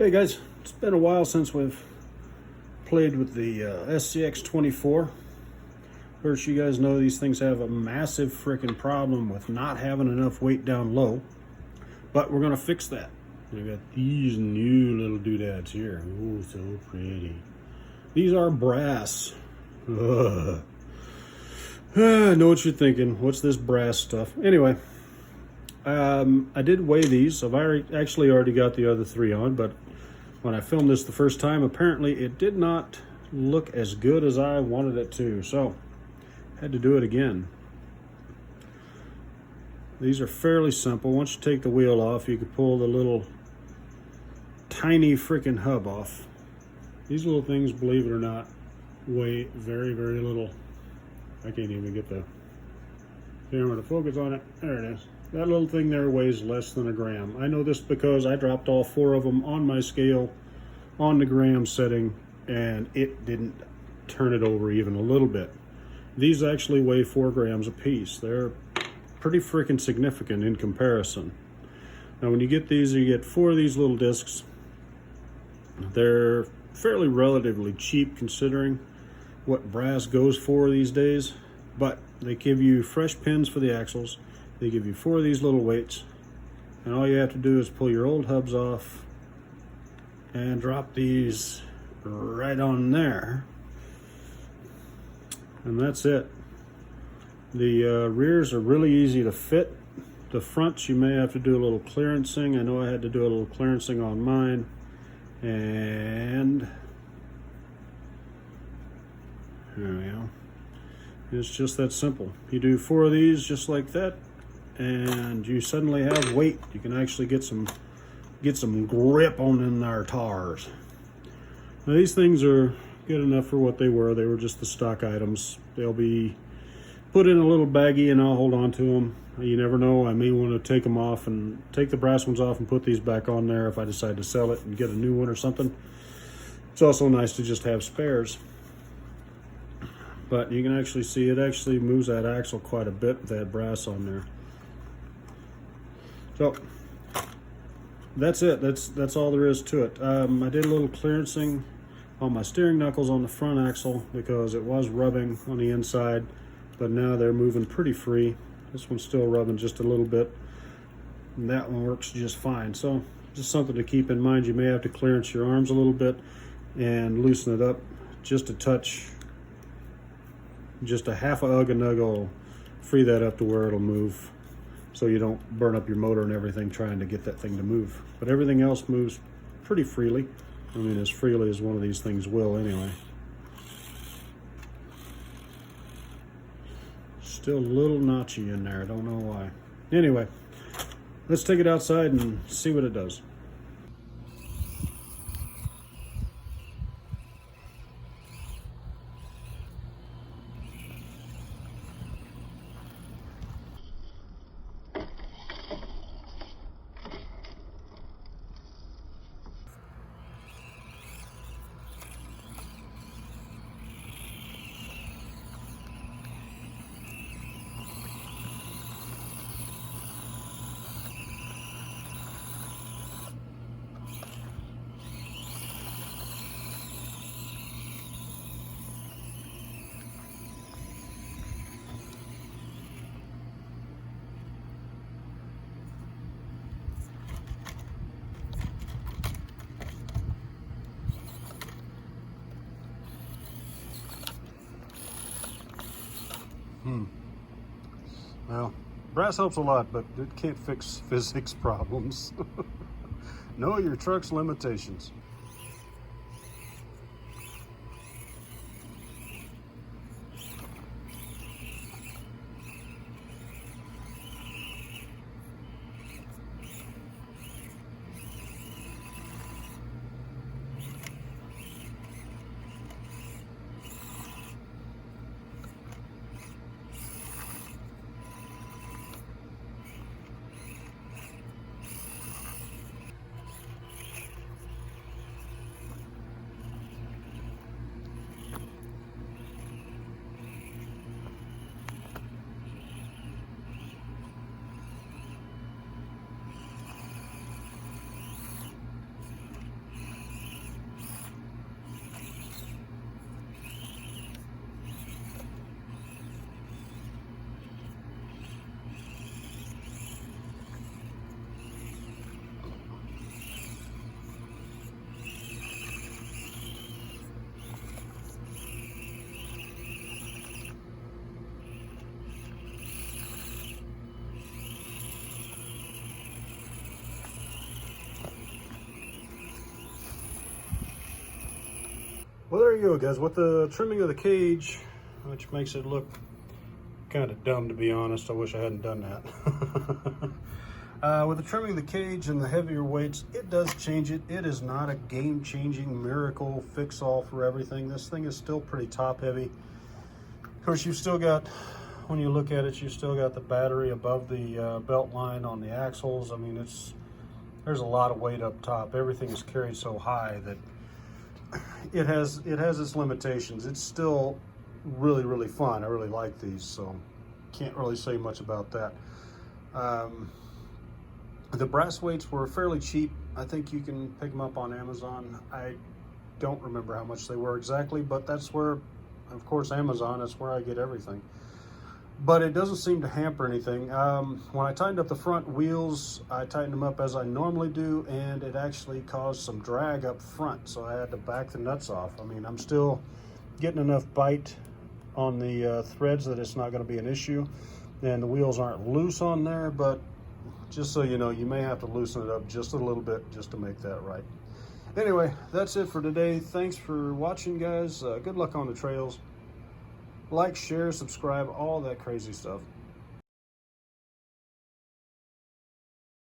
Hey guys, it's been a while since we've played with the SCX24. Of course, you guys know these things have a massive freaking problem with not having enough weight down low, but we're gonna fix that. We got these new little doodads here. Oh, so pretty. These are brass. Ugh. I know what you're thinking. What's this brass stuff? Anyway, I did weigh these. I've actually already got the other three on, but when I filmed this the first time, apparently it did not look as good as I wanted it to, so had to do it again. These are fairly simple. Once you take the wheel off, you can pull the little tiny freaking hub off. These little things, believe it or not, weigh very, very little. I can't even get the camera to focus on it. There it is. That little thing there weighs less than a gram. I know this because I dropped all four of them on my scale on the gram setting and it didn't turn it over even a little bit. These actually weigh 4 grams a piece. They're pretty freaking significant in comparison. Now when you get these, you get 4 of these little discs. They're fairly relatively cheap considering what brass goes for these days, but they give you fresh pins for the axles. They give you 4 of these little weights, and all you have to do is pull your old hubs off and drop these right on there, and that's it. The rears are really easy to fit. The fronts you may have to do a little clearancing. I know I had to do a little clearancing on mine, and there we go. It's just that simple. You do 4 of these just like that, and you suddenly have weight. You can actually get some grip on them there tars. Now these things are good enough for what they were. They were just the stock items. They'll be put in a little baggie and I'll hold on to them. You never know, I may want to take them off and take the brass ones off and put these back on there if I decide to sell it and get a new one or something. It's also nice to just have spares. But you can actually see it actually moves that axle quite a bit with that brass on there. So that's it. That's all there is to it. I did a little clearancing on my steering knuckles on the front axle because it was rubbing on the inside, but now they're moving pretty free. This one's still rubbing just a little bit, and that one works just fine. So just something to keep in mind. You may have to clearance your arms a little bit and loosen it up just a touch. Just a half a ug and nug will free that up to where it'll move, so you don't burn up your motor and everything trying to get that thing to move. But everything else moves pretty freely. I mean, as freely as one of these things will anyway. Still a little notchy in there, I don't know why. Anyway, let's take it outside and see what it does. Well, brass helps a lot, but it can't fix physics problems. Know your truck's limitations. Well, there you go, guys. With the trimming of the cage, which makes it look kind of dumb, to be honest. I wish I hadn't done that. With the trimming of the cage and the heavier weights, it does change it. It is not a game-changing miracle fix-all for everything. This thing is still pretty top-heavy. Of course, you've still got, when you look at it, you've still got the battery above the belt line on the axles. I mean, there's a lot of weight up top. Everything is carried so high that it has its limitations. It's still really, really fun. I really like these, so can't really say much about that. The brass weights were fairly cheap. I think you can pick them up on Amazon. I don't remember how much they were exactly, but that's where, of course, Amazon, that's where I get everything. But it doesn't seem to hamper anything. When I tightened up the front wheels, I tightened them up as I normally do, and it actually caused some drag up front, so I had to back the nuts off. I mean, I'm still getting enough bite on the threads that it's not going to be an issue, and the wheels aren't loose on there, but just so you know, you may have to loosen it up just a little bit just to make that right. Anyway, that's it for today. Thanks for watching, guys. Good luck on the trails. Like, share, subscribe, all that crazy stuff.